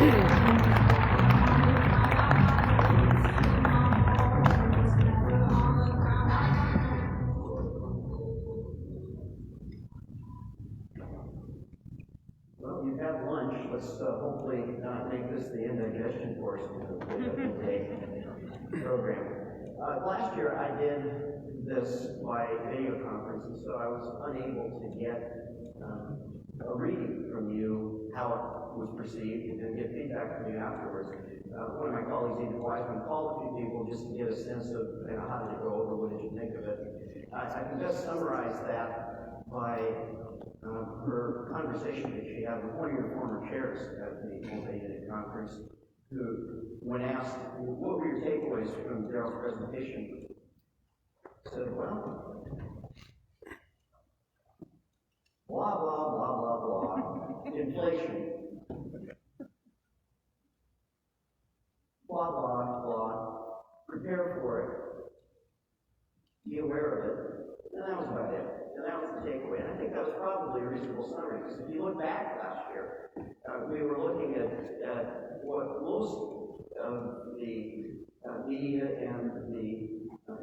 You've had lunch. Let's hopefully not make this the indigestion portion of the day program. Last year I did this by video conference, and so I was unable to get a reading from you, how it was perceived, and get feedback from you afterwards. One of my colleagues, Edith Wiseman, called a few people just to get a sense of how did it go over, what did you think of it. I can just summarize that by her conversation that she had with one of your former chairs at the Multiunits conference, who, when asked, what were your takeaways from Daryl's presentation, said, well, blah, blah, blah, blah, blah, inflation, blah, blah, blah, prepare for it, be aware of it, and that was about it. And that was the takeaway. And I think that was probably a reasonable summary, because if you look back last year, we were looking at what most of the media and the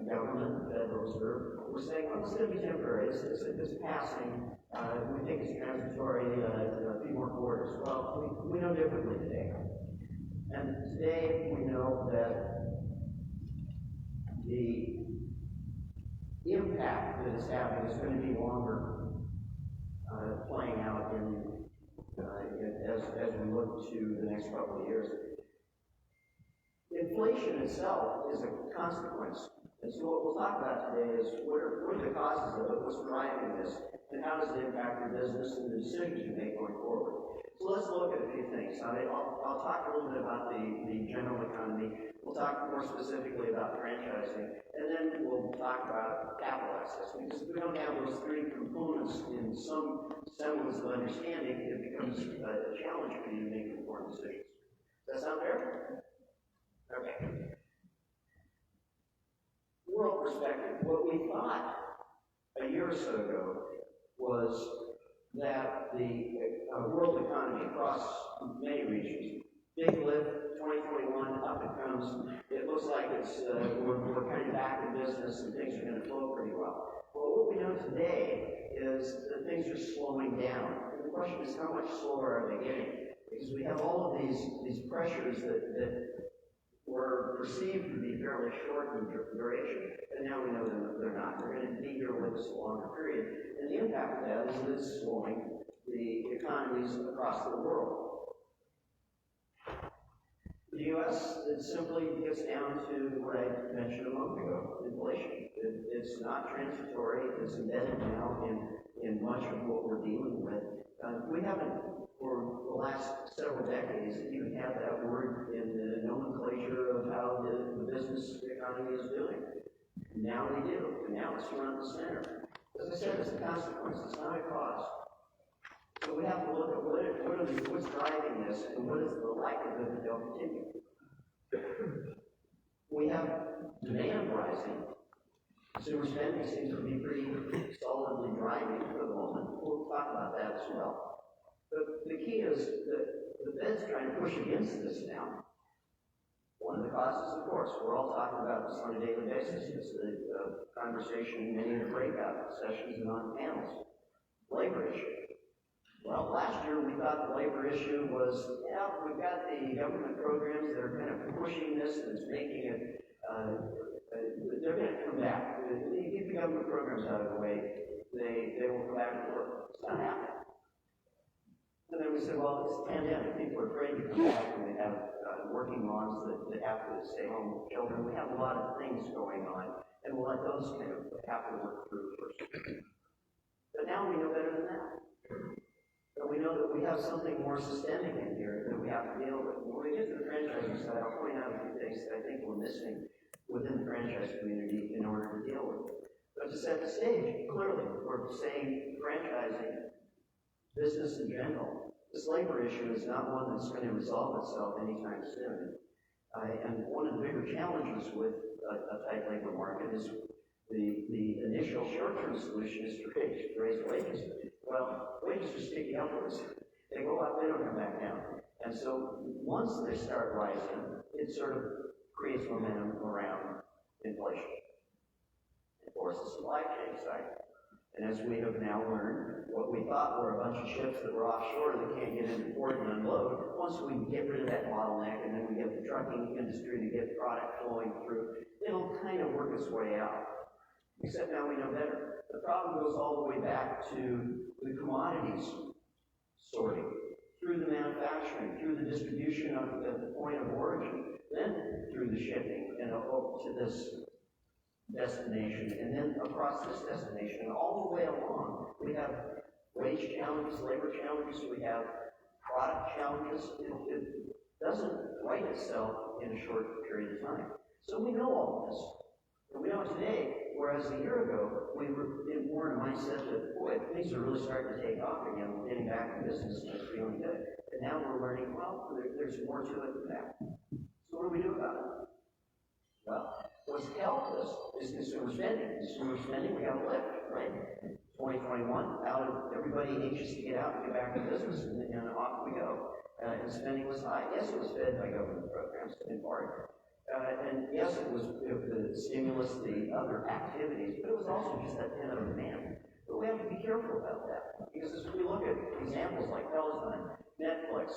government, the Federal Reserve, were saying, well, it's going to be temporary. It's passing. We think it's transitory. A few more quarters. Well, we know differently today. And today we know that the impact that it's having is going to be longer playing out as we look to the next couple of years. Inflation itself is a consequence. And so what we'll talk about today is what are the causes of it, what's driving this, and how does it impact your business and the decisions you make going forward. So let's look at a few things. I'll talk a little bit about the general economy. We'll talk more specifically about franchising, and then we'll talk about capital access. Because if we don't have those three components in some semblance of understanding, it becomes a challenge for you to make informed decisions. Does that sound fair? Okay. World perspective. What we thought a year or so ago was that the world economy across many regions, big lift, 2021, up it comes. It looks like we're kind of back in business and things are going to flow pretty well. Well, what we know today is that things are slowing down. And the question is, how much slower are they getting? Because we have all of these pressures that were perceived to be fairly short in duration, and now we know that they're not. They're going to be here with us a longer period. And the impact of that is that it's slowing the economies across the world. The U.S., it simply gets down to what I mentioned a moment ago, inflation. It's not transitory. It's embedded now in much of what we're dealing with. We haven't, for the last several decades, even had that word in the nomenclature of how the business economy is doing. Now we do, and now it's front and center. As I said, it's a consequence. It's not a cause. So we have to look at what's driving this and what is the likelihood that they'll continue. We have demand rising. Consumer spending seems to be pretty solidly driving for the moment. We'll talk about that as well. But the key is that the Fed's trying to push against this now. One of the causes, of course, we're all talking about this on a daily basis. It's the conversation in many of the breakout sessions and on panels. Labor issue. Well, last year we thought the labor issue was, we've got the government programs that are kind of pushing this and it's making it, they're going to come back. You get the government programs out of the way, they will come back to work. It's not happening. And then we said, well, it's a pandemic. People are afraid to come back when they have working moms that have to stay home with children. We have a lot of things going on, and we'll let those kind of have to work through first. But now we know better than that. But we know that we have something more systemic in here that we have to deal with. When we get to the franchising side, I'll point out a few things that I think we're missing within the franchise community in order to deal with it. But to set the stage, clearly, we're saying franchising, business in general, this labor issue is not one that's going to resolve itself anytime soon. And one of the bigger challenges with a tight labor market is the initial short-term solution is to raise wages. Well, wages are sticky upwards. They go up, they don't come back down. And so once they start rising, it sort of creates momentum around inflation. Of course, the supply chain side. And as we have now learned, what we thought were a bunch of ships that were offshore that can't get into port and unload, once we get rid of that bottleneck and then we get the trucking industry to get product flowing through, it'll kind of work its way out. Except now we know better. The problem goes all the way back to the commodities sorting, through the manufacturing, through the distribution of the point of origin, then through the shipping and over to this destination, and then across this destination, and all the way along, we have wage challenges, labor challenges, we have product challenges. It doesn't write itself in a short period of time. So we know all this. And we know it today, whereas a year ago, we were more in a mindset that, boy, things are really starting to take off again. We're getting back in business and it's feeling good. And now we're learning, well, there's more to it than that. So what do we do about it? Well, what's helped us is consumer spending. Consumer spending, we got a lift, right? 2021, out of everybody anxious to get out and get back to business, and off we go. And spending was high. Yes, it was fed by government programs, in part. And yes, it was the stimulus, the other activities, but it was also just that pent-up demand. But we have to be careful about that, because as we look at examples like Peloton, Netflix,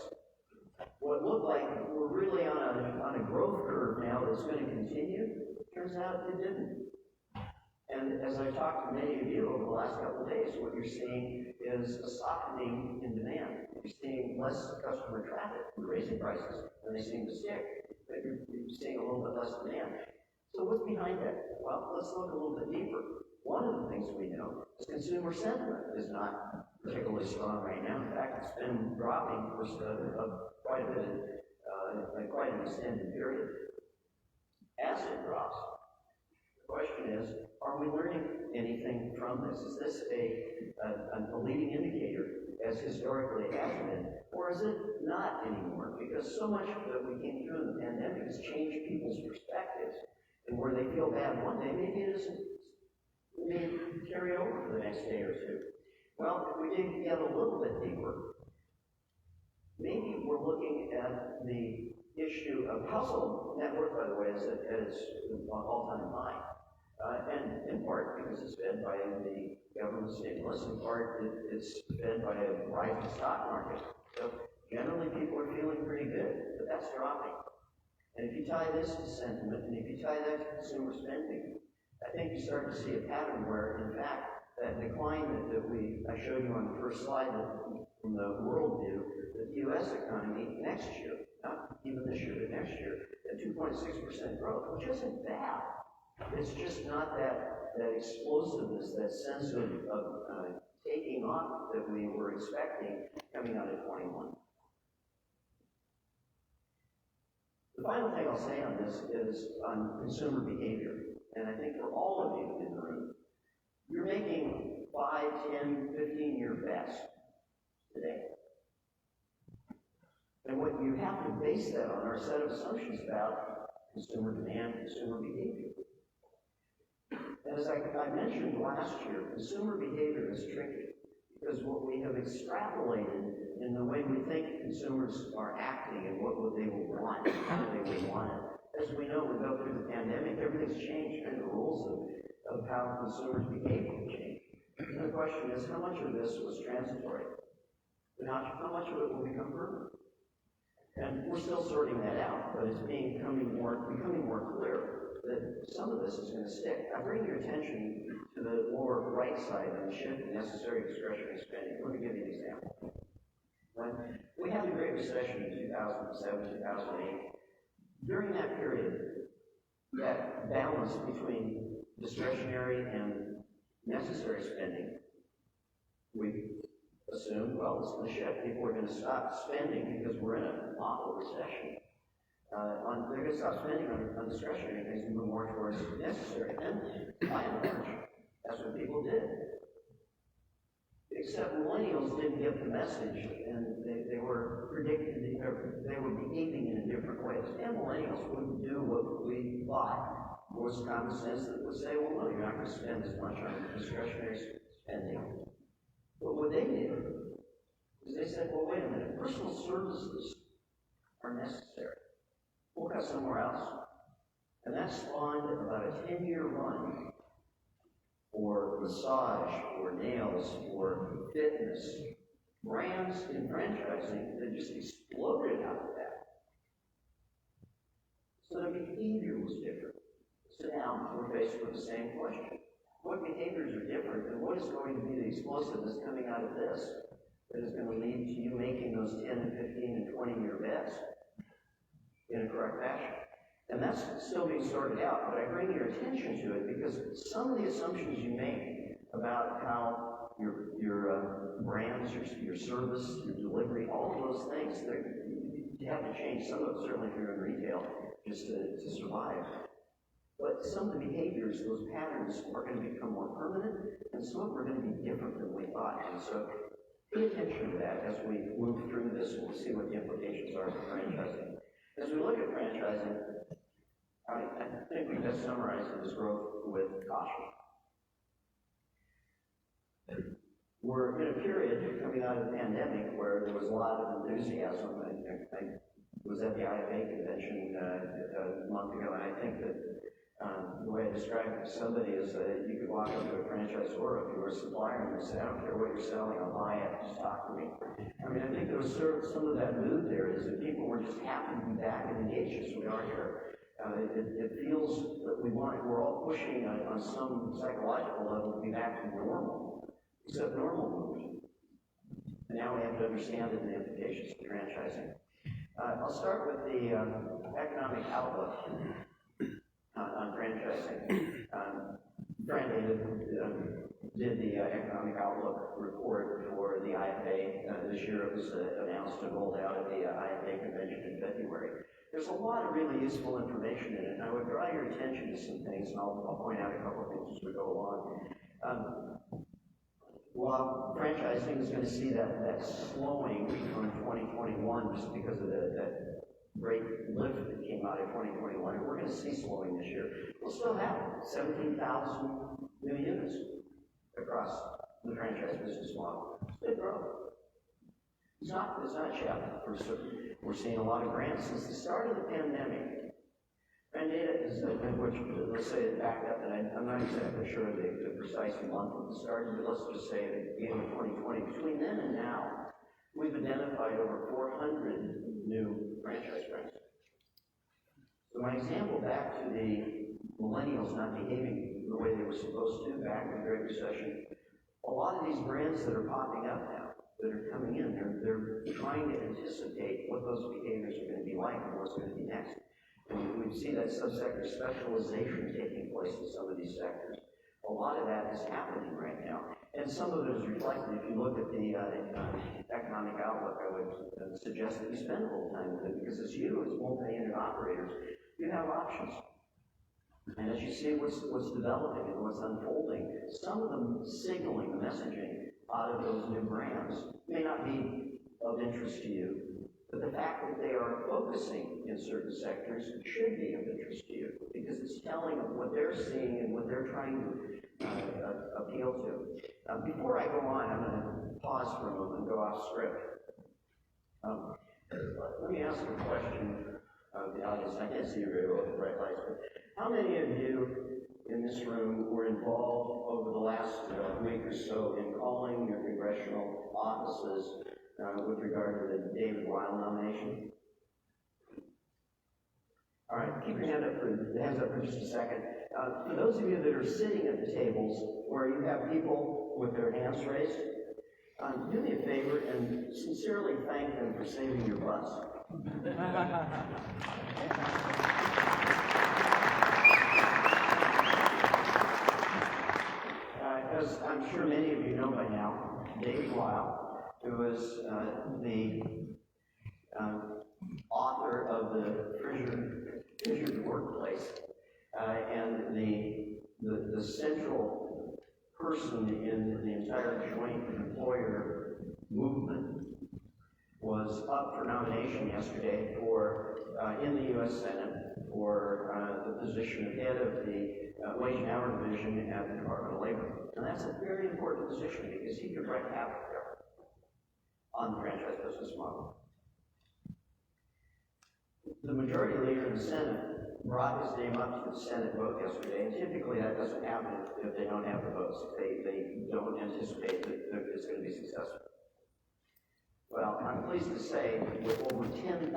what looked like we're really on a growth curve now that's going to continue, turns out it didn't. And as I've talked to many of you over the last couple of days, what you're seeing is a softening in demand. You're seeing less customer traffic. We're raising prices, and they seem to stick. But you're seeing a little bit less demand. So what's behind that? Well, let's look a little bit deeper. One of the things we know is consumer sentiment is not particularly strong right now. In fact, it's been dropping for quite a bit, quite an extended period. As it drops, the question is, are we learning anything from this? Is this a leading indicator, as historically it has been, or is it not anymore? Because so much that we came through in the pandemic has changed people's perspectives, and where they feel bad one day, maybe it isn't. It may carry over for the next day or two. Well, if we dig yet a little bit deeper, maybe we're looking at the issue of household net worth, by the way, is at its all-time high. And in part because it's fed by the government stimulus, in part it's fed by a rising stock market. So generally people are feeling pretty good, but that's dropping. And if you tie this to sentiment, and if you tie that to consumer spending, I think you start to see a pattern where, in fact, that decline that I showed you on the first slide from the world view, that the U.S. economy next year, not even this year, but next year, at 2.6% growth, which isn't bad. It's just not that explosiveness, that sense of taking off that we were expecting coming out of 21. The final thing I'll say on this is on consumer behavior. And I think for all of you in the room, you're making 5, 10, 15-year bets today. And what you have to base that on are a set of assumptions about consumer demand, consumer behavior. And as I mentioned last year, consumer behavior is tricky because what we have extrapolated in the way we think consumers are acting and what they will want, how they will want it. As we know, we go through the pandemic, everything's changed, and the rules of how consumers behave will change. And the question is, how much of this was transitory? And how much of it will become permanent? And we're still sorting that out, but it's becoming more clear that some of this is going to stick. I bring your attention to the lower right side of the shift in necessary discretionary spending. Let me give you an example. When we had the Great Recession in 2007, 2008, during that period, that balance between discretionary and necessary spending, we assumed, well, it's going to shift. People are going to stop spending because we're in an awful recession. They're going to stop spending on discretionary things and move more towards necessary. And by and large, that's what people did. Except millennials didn't get the message, and they were predicted, they were behaving in different ways. And millennials wouldn't do what we thought was common sense that would say, well, no, you're not going to spend as much on discretionary spending. But what they did is they said, well, wait a minute, personal services are necessary. We'll go somewhere else. And that spawned about a 10-year run for massage, for nails, for fitness. Brands in franchising that just exploded out of that. So the behavior was different. So now we're faced with the same question. What behaviors are different, and what is going to be the explosiveness coming out of this that is going to lead to you making those 10 and 15 and 20-year bets in a correct fashion? And that's still being sorted out, but I bring your attention to it because some of the assumptions you make about how your brands, your service, your delivery, all of those things, you have to change. Some of it, certainly if you're in retail, just to survive. But some of the behaviors, those patterns, are going to become more permanent, and some of them are going to be different than we thought. And so pay attention to that as we move through this. We'll see what the implications are for franchising. As we look at franchising, I think we best summarize it as growth with caution. We're in a period coming out of the pandemic where there was a lot of enthusiasm. I was at the IFA convention a month ago, and I think that the way I described it to somebody is that you could walk up to a franchisor if you were a supplier and say, I don't care what you're selling, I'll buy it, just talk to me. I mean, I think there was sort of some of that mood there is that people were just happy to be back and engaged as we are here. It feels that we're all pushing on some psychological level to be back to normal, except normal moved. And now we have to understand it and the implications of franchising. I'll start with the economic outlook on franchising. Frandata did the economic outlook report for the IFA. This year it was announced and rolled out at the IFA convention in February. There's a lot of really useful information in it, and I would draw your attention to some things, and I'll point out a couple of things as we go along. While franchising is going to see that slowing from 2021 just because of that great lift that came out of 2021, we're going to see slowing this year. We'll still have 17,000 new units across the franchise business model. It's big growth. It's not shallow. We're seeing a lot of grants since the start of the pandemic. Frandata is, which let's say it backed up, and I'm not exactly sure the precise month of the start, but let's just say at the beginning of 2020. Between then and now, we've identified over 400 new franchise brands. So my example back to the millennials not behaving the way they were supposed to back in the Great Recession, a lot of these brands that are popping up now, that are coming in, they're trying to anticipate what those behaviors are going to be like and what's going to be next. And we see that subsector specialization taking place in some of these sectors. A lot of that is happening right now. And some of it is reflected. If you look at the economic outlook, I would suggest that you spend a little time with it, because as multi-unit operators, you have options. And as you see what's developing and what's unfolding, some of them signaling the messaging out of those new brands may not be of interest to you, but the fact that they are focusing in certain sectors should be of interest to you, because it's telling of what they're seeing and what they're trying to appeal to. Before I go on, I'm going to pause for a moment and go off script. Let me ask a question of the audience. I can't see you very well with the bright lights, but how many of you in this room were involved over the last week or so in calling your congressional offices with regard to the David Weil nomination? All right, keep your hands up for just a second. For those of you that are sitting at the tables where you have people with their hands raised, do me a favor and sincerely thank them for saving your butts. As I'm sure many of you know by now, David Weil, who is the author of the Fissured Workplace and the central person in the entire joint employer movement, was up for nomination yesterday for in the U.S. Senate for the position of head of the Wage and Hour Division at the Department of Labor. And that's a very important position because he could wreak havoc there on the franchise business model. The majority leader in the Senate brought his name up to the Senate vote yesterday, and typically that doesn't happen if they don't have the votes, if they don't anticipate that it's going to be successful. Well, I'm pleased to say with over 10,000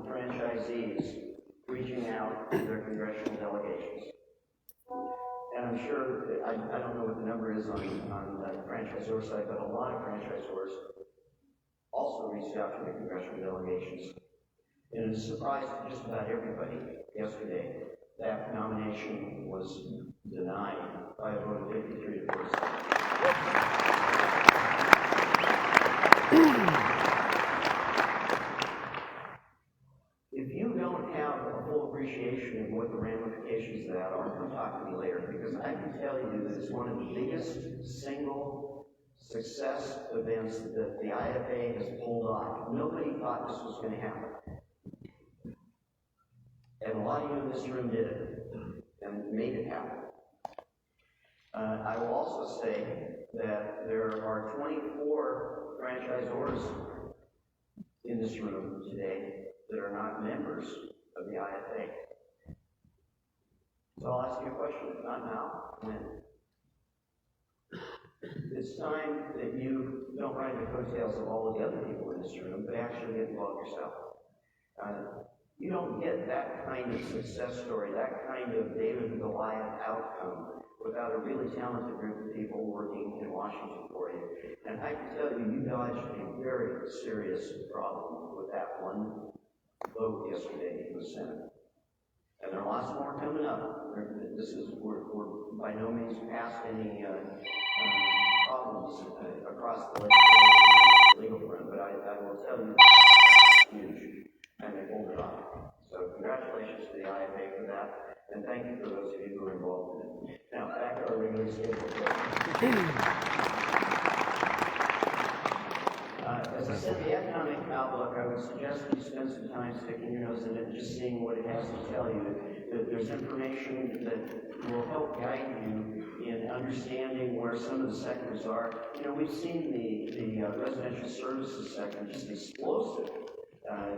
franchisees reaching out to their congressional delegations. And I'm sure, I don't know what the number is on the franchisor side, but a lot of franchisors also reached out to their congressional delegations. And it surprised just about everybody yesterday that nomination was denied by a vote of 53 to 47. If you don't have a full appreciation of what the ramifications of that are, come talk to me later, because I can tell you that it's one of the biggest single success events that the IFA has pulled off. Nobody thought this was going to happen. And a lot of you in this room did it and made it happen. I will also say that there are 24 franchisors in this room today that are not members of the IFA. So I'll ask you a question, if not now, when? It's time that you don't ride the coattails of all of the other people in this room, but actually get involved yourself. You don't get that kind of success story, that kind of David and Goliath outcome without a really talented group of people working in Washington for you. And I can tell you, you dodged a very serious problem with that one vote yesterday in the Senate. And there are lots more coming up. We're by no means past any problems across the legal front, but I will tell you, it's huge, and they pulled it off. So congratulations to the IFA for that, and thank you for those of you who are involved in it. Now, back to our regular schedule. As I said, the economic outlook, I would suggest that you spend some time sticking your nose in it and just seeing what it has to tell you. That there's information that will help guide you in understanding where some of the sectors are. You know, we've seen the residential services sector just explosive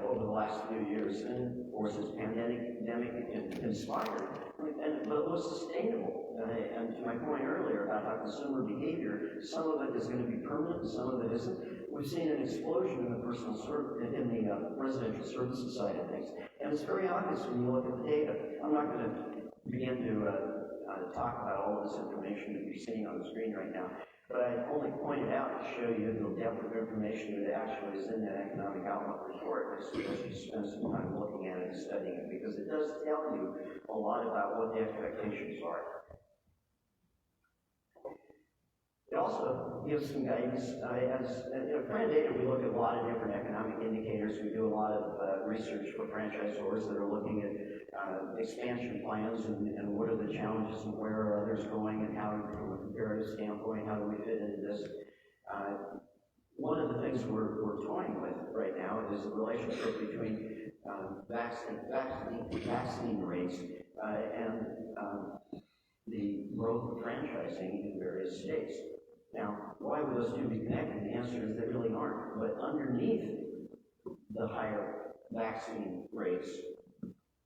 over the last few years, and of course it's pandemic inspired, but it was sustainable. And to my point earlier about how consumer behavior, some of it is going to be permanent, some of it isn't. We've seen an explosion in the residential services side of things, and it's very obvious when you look at the data. I'm not going to begin to talk about all of this information that you're seeing on the screen right now, but I only pointed out to show you the depth of information that actually is in that economic outlook report. I suggest you spend some time looking at it and studying it, because it does tell you a lot about what the expectations are. It also gives some guidance. Frandata, we look at a lot of different economic indicators. We do a lot of research for franchisors that are looking at expansion plans and what are the challenges and where are others going and how, from a comparative standpoint, how do we fit into this. One of the things we're toying with right now is the relationship between vaccine rates and the growth of franchising in various states. Now, why would those two be connected? The answer is they really aren't. But underneath the higher vaccine rates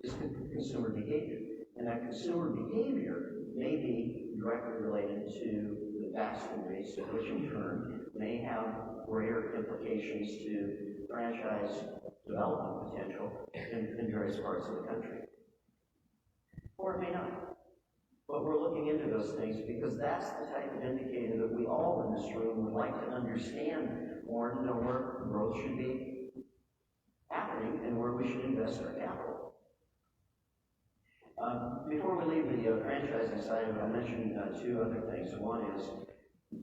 is consumer behavior. And that consumer behavior may be directly related to the vaccine rates, which in turn may have greater implications to franchise development potential in various parts of the country. Or it may not. But we're looking into those things because that's the type of indicator that we all in this room would like to understand more, to know where growth should be happening and where we should invest our capital. Before we leave the franchising side of it, I'll mention two other things. One is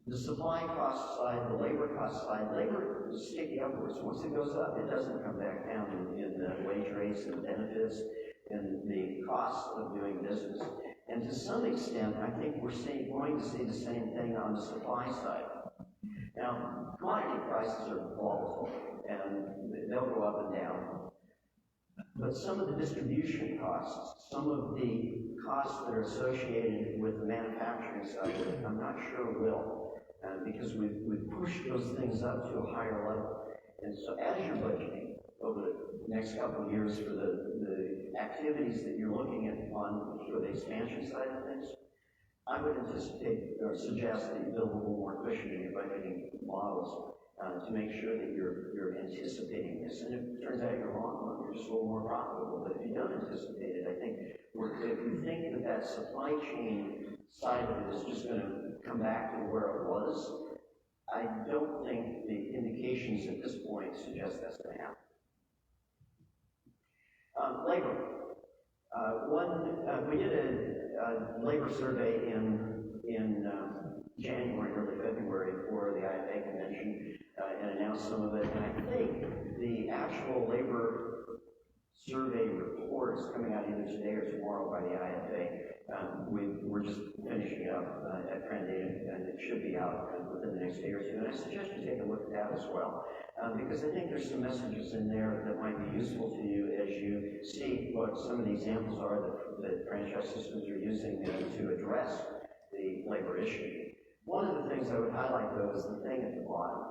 the supply cost side, the labor cost side. Labor is sticky upwards. Once it goes up, it doesn't come back down in wage rates and benefits and the cost of doing business. And to some extent, I think we're going to see the same thing on the supply side. Now, commodity prices are volatile, and they'll go up and down. But some of the distribution costs, some of the costs that are associated with the manufacturing side, I'm not sure will, because we've pushed those things up to a higher level. And so as you're budgeting over the next couple of years for the activities that you're looking at on for the expansion side of things, I would anticipate or suggest that you build a little more cushion in your budgeting models to make sure that you're anticipating this. And if it turns out you're wrong, well, you're just a little more profitable. But if you don't anticipate it, I think if you think that that supply chain side of it is just going to come back to where it was, I don't think the indications at this point suggest that's going to happen. Labor. We did a labor survey in January, early February for the IFA convention and announced some of it. And I think the actual labor survey report is coming out either today or tomorrow by the IFA. We're just finishing it up at Frandata, and it should be out within the next day or two. And I suggest you take a look at that as well, because I think there's some messages in there that might be useful to you as you see what some of the examples are that franchise systems are using to address the labor issue. One of the things I would highlight, though, is the thing at the bottom.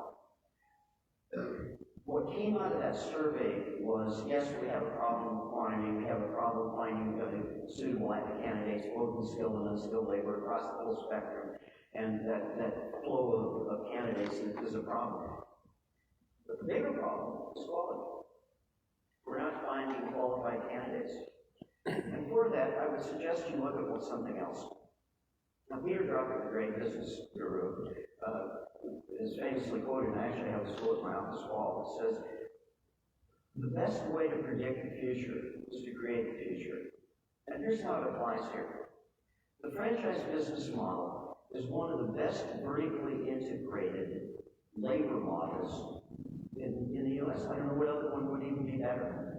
What came out of that survey was, yes, we have a problem quantity, we have a problem finding suitable candidates, both in skilled and unskilled labor across the whole spectrum, and that flow of candidates is a problem. But the bigger problem is quality. We're not finding qualified candidates. And for that, I would suggest you look at something else. Now, Peter Drucker, the great business guru, is famously quoted, and I actually have this quote in my office wall, that says, the best way to predict the future is to create the future. And here's how it applies here. The franchise business model is one of the best vertically integrated labor models in the U.S. I don't know what other one would even be better.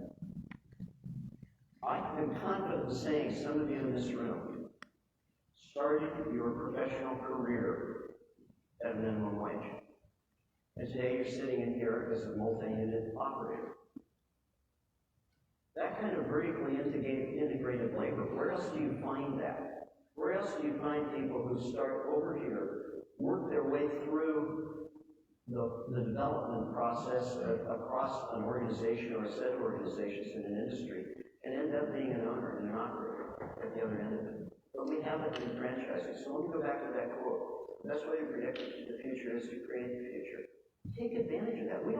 I am confident in saying some of you in this room started your professional career at minimum wage. And today you're sitting in here as a multi-unit operator. That kind of vertically integrated labor, where else do you find that? Where else do you find people who start over here, work their way through the development process across an organization or a set of organizations in an industry, and end up being an owner and an operator at the other end of it? But we have it in franchising. So let me go back to that quote. The best way to predict the future is to create the future. Take advantage of that. We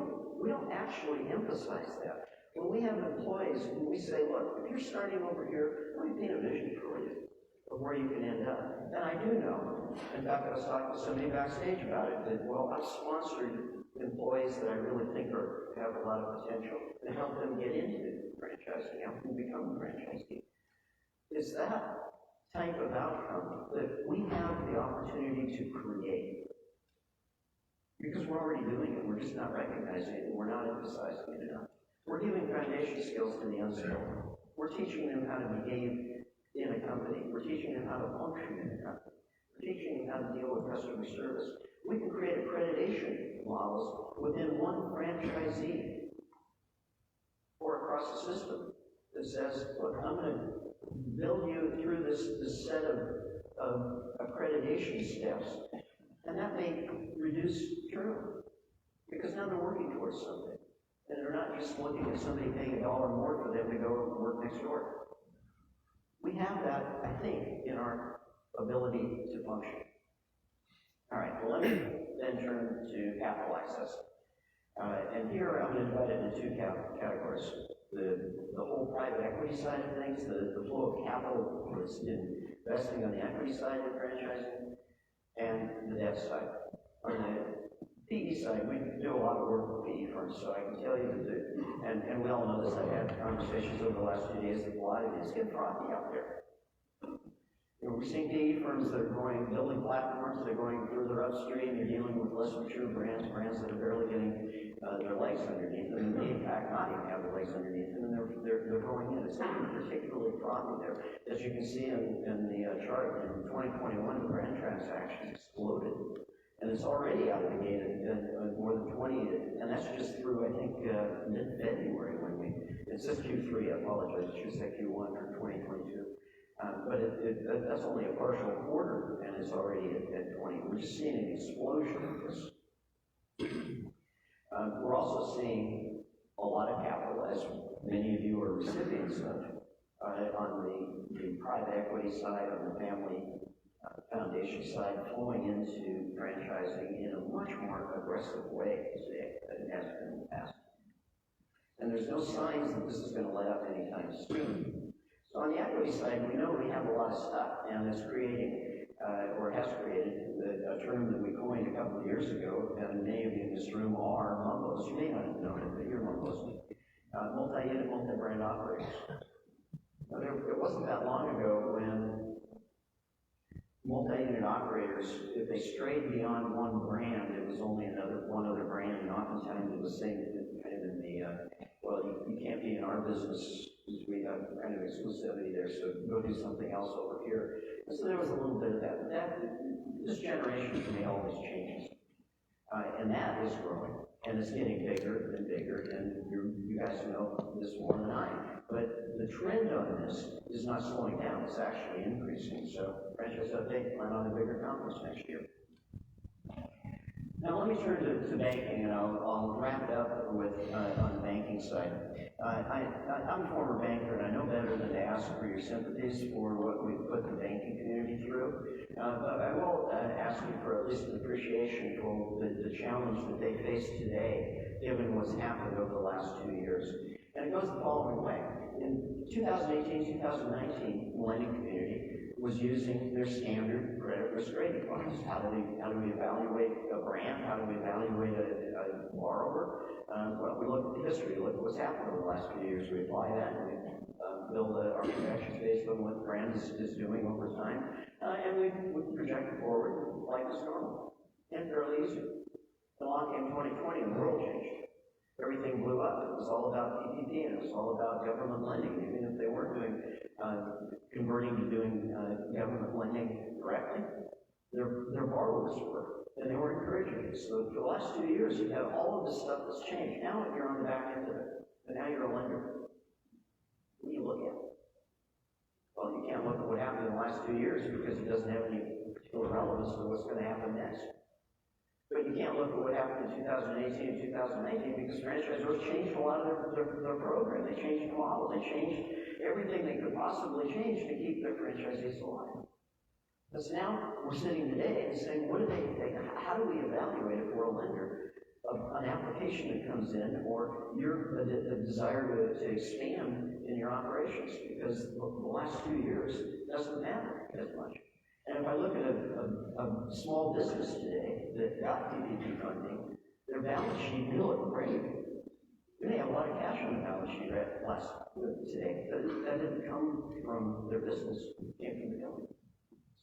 don't actually emphasize that. When we have employees, when we say, look, if you're starting over here, let me paint a vision for you of where you can end up. And I do know, in fact, I was talking to somebody backstage about it, that, well, I've sponsored employees that I really think have a lot of potential and help them get into franchising, help them become a franchisee. It's that type of outcome that we have the opportunity to create. Because we're already doing it, we're just not recognizing it, and we're not emphasizing it enough. We're giving foundation skills to the unskilled. We're teaching them how to behave in a company. We're teaching them how to function in a company. We're teaching them how to deal with customer service. We can create accreditation models within one franchisee or across the system that says, look, I'm going to build you through this set of accreditation steps, and that may reduce turnover because now they're working towards something, and they're not just looking at somebody paying $1 more for them to go work next door. We have that, I think, in our ability to function. All right, well, let me then turn to capital access. And here I'm going to divide it into two categories. The whole private equity side of things, the flow of capital that's investing on the equity side of franchising, and the debt side. On the PE side, we do a lot of work with PE firms, so I can tell you that, and we all know this, I've had conversations over the last few days with a lot of you, it's getting frothy out there. You know, we're seeing PE firms that are building platforms that are going further upstream. They're dealing with less mature brands that are barely getting their legs underneath them, and may in fact not even have their legs underneath them, and they're going in. It's not particularly frothy there. As you can see in the chart, in 2021, the brand transactions exploded, and it's already out of the gate at more than 20, and that's just through, I think, mid-February it says Q3, I apologize, it should say Q1 for 2022. But that's only a partial quarter, and it's already at 20. We're just seeing an explosion of this. We're also seeing a lot of capital, many of you are recipients of, on the private equity side, on the family foundation side, flowing into franchising in a much more aggressive way today than it has been in the past. And there's no signs that this is going to let up anytime soon. So on the equity side, we know we have a lot of stuff, and it's creating, or has created, a term that we coined a couple of years ago, and many of you in this room are mundos. You may not have known it, but you're mundos. Multi-unit, multi-brand operators. Now, it wasn't that long ago when multi-unit operators, if they strayed beyond one brand, it was only one other brand, and oftentimes it was saying kind of in the, well, you can't be in our business because we have kind of exclusivity there, so go do something else over here. And so there was a little bit of that. But this generation for me always changes. And that is growing. And it's getting bigger and bigger, and you guys know this more than I. But the trend on this is not slowing down, it's actually increasing. So franchise update, plan on a bigger conference next year. Now let me turn to banking, and I'll wrap it up with on the banking side. I'm a former banker, and I know better than to ask for your sympathies for what we've put the banking community through. But I will ask you for at least an appreciation for the challenge that they face today, given what's happened over the last 2 years. And it goes the following way. In 2018, 2019, the lending community was using their standard credit risk rating funds. How do we evaluate a brand? How do we evaluate a borrower? Well, we look at the history, look at what's happened over the last few years. We apply that, and we build our projections based on what the brand is doing over time, and we project it forward like it's normal. And fairly easy. Along came 2020, and the world changed. Everything blew up. It was all about PPP, and it was all about government lending. Even if they weren't doing converting to doing government lending directly, their borrowers were, and they were encouraging it. So for the last 2 years, you have all of this stuff that's changed. Now you're on the back end of it, and now you're a lender. What do you look at? Well, you can't look at what happened in the last 2 years because it doesn't have any particular relevance to what's going to happen next. But you can't look at what happened in 2018 and 2019 because franchisors changed a lot of their program. They changed the model. They changed everything they could possibly change to keep their franchisees alive. But so now we're sitting today and saying, how do we evaluate if we're a lender of an application that comes in or the desire to expand in your operations? Because the last 2 years doesn't matter as much. And if I look at a small business today that got PPP funding, their balance sheet may look great. We may have a lot of cash on the balance sheet today, but that didn't come from their business, it came from the government.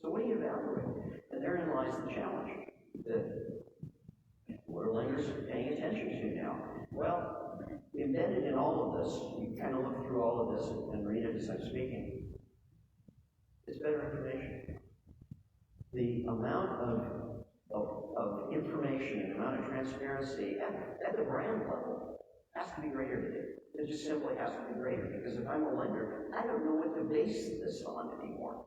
So what do you evaluate? And therein lies the challenge that what are lenders paying attention to now? Well, embedded in all of this, you kind of look through all of this and read it as I'm speaking, it's better information. The amount of information and amount of transparency at the brand level has to be greater today. It just simply has to be greater because if I'm a lender, I don't know what to base this on anymore.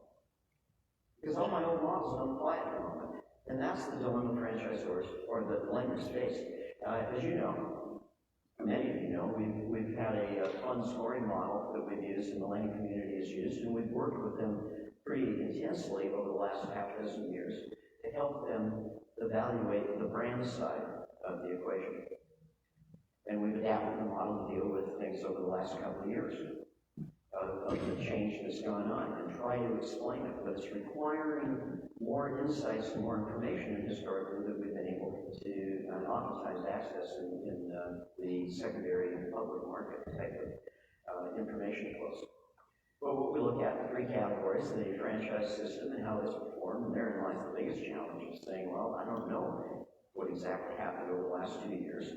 Because all my old models don't apply at the moment. And that's the dilemma franchisors or the lenders face. As you know, many of you know, we've had a fund scoring model that we've used and the lending community has used, and we've worked with them pretty intensely over the last half dozen years to help them evaluate the brand side of the equation. And we've adapted the model to deal with things over the last couple of years of the change that's gone on and try to explain it, but it's requiring more insights and more information than historically that we've been able to oftentimes access in the secondary and public market type of information flows. Well, what we look at, the three categories, the franchise system and how it's performed, and therein lies the biggest challenge of saying, well, I don't know what exactly happened over the last 2 years.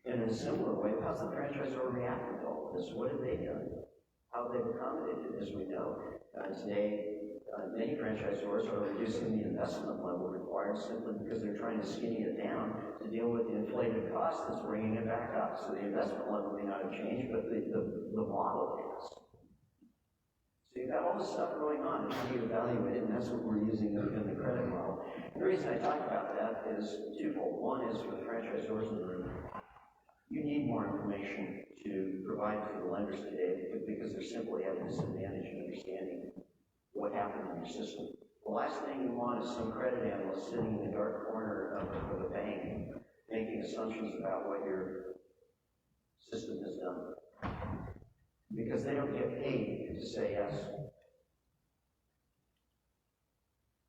And in a similar way, how's the franchisor reacted to all of this? What have they done? How they've accommodated, as we know. Today, many franchisors are reducing the investment level required simply because they're trying to skinny it down to deal with the inflated cost that's bringing it back up. So the investment level may not have changed, but the model has. So you've got all this stuff going on, and how do you evaluate it? And that's what we're using in the credit model. And the reason I talk about that is twofold. One is for the franchisors in the room. You need more information to provide to the lenders today because they're simply at a disadvantage in understanding what happened in your system. The last thing you want is some credit analyst sitting in the dark corner of a bank making assumptions about what your system has done. Because they don't get paid to say yes.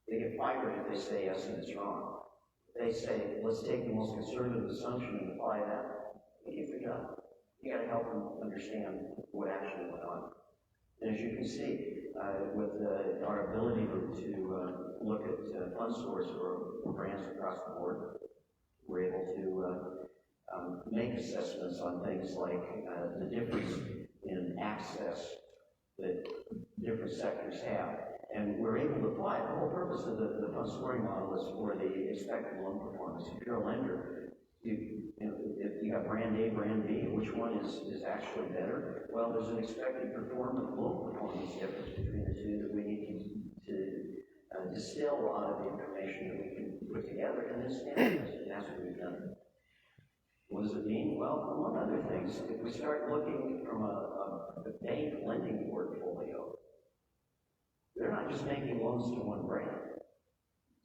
They get fired if they say yes and it's wrong. They say, let's take the most conservative assumption and apply that. They get the job. You got to help them understand what actually went on. And as you can see, with our ability to look at fund scores for brands across the board, we're able to make assessments on things like the difference in access that different sectors have. And we're able to apply it. The whole purpose of the fund scoring model is for the expected loan performance. If you're a lender, if you got brand A, brand B, which one is actually better? Well, there's an expected loan performance difference between the two that we need to distill out of the information that we can put together and then standardize it. And that's what we've done. What does it mean? Well, among other things, if we start looking from a bank lending portfolio, they're not just making loans to one brand.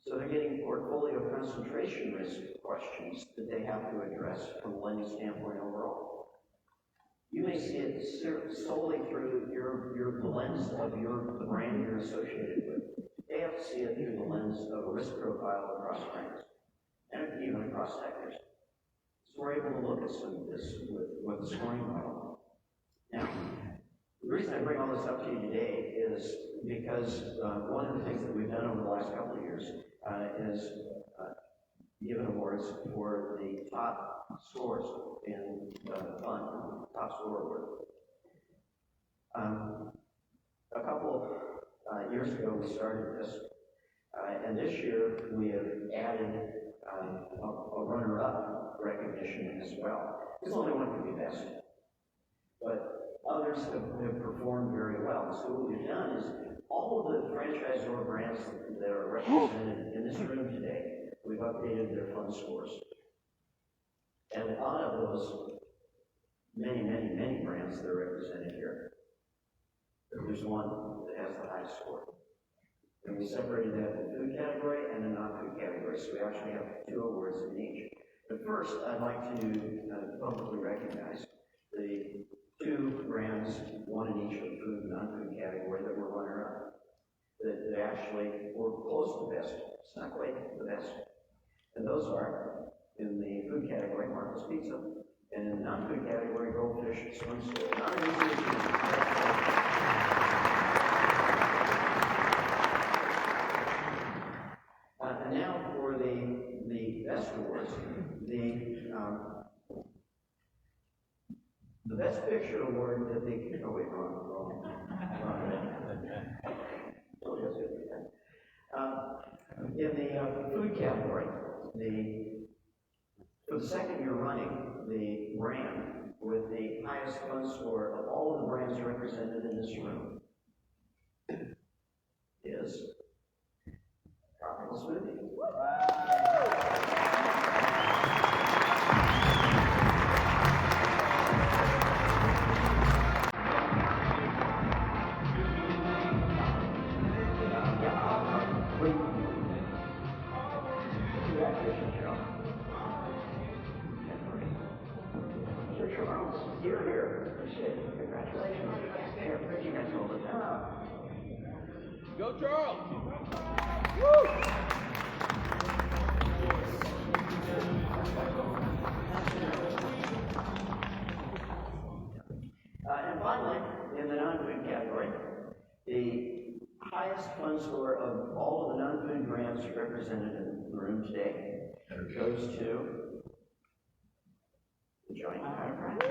So they're getting portfolio concentration risk questions that they have to address from a lending standpoint overall. You may see it solely through the lens of the brand you're associated with. They have to see it through the lens of a risk profile across brands and even across sectors. So we're able to look at some of this with the scoring model. Now, the reason I bring all this up to you today is because one of the things that we've done over the last couple of years is given awards for the top scores in the fund, top score award. A couple of years ago we started this, and this year we have added a runner-up recognition as well. Because only one can be best, but others have performed very well. So what we've done is all of the franchisor brands that are represented in this room today, we've updated their fund scores. And out of those many, many, many brands that are represented here, there's one that has the highest score. And we separated that in the food category and the non-food category, so we actually have 2 awards in each. But first, I'd like to publicly recognize the 2 brands, one in each of the food and non-food category, that were runner-up. That actually were close to the best. It's not quite the best. And those are, in the food category, Marco's Pizza, and in the non-food category, Goldfish Swim School. And now for the best awards, the Best Picture Award that they, oh wait, wrong. In the food category, for the second year running, the brand with the highest fund score of all of the brands represented in this room is Tropical Smoothie. Go, Charles! Woo! And finally, in the non-food category, the highest fund score of all of the non-food brands represented in the room today goes to the Joint Chiropractic.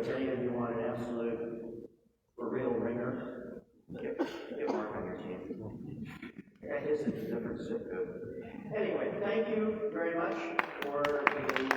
if any of you want an absolute, for real ringer, get Mark on your team. That is a different zip code. Anyway, thank you very much for the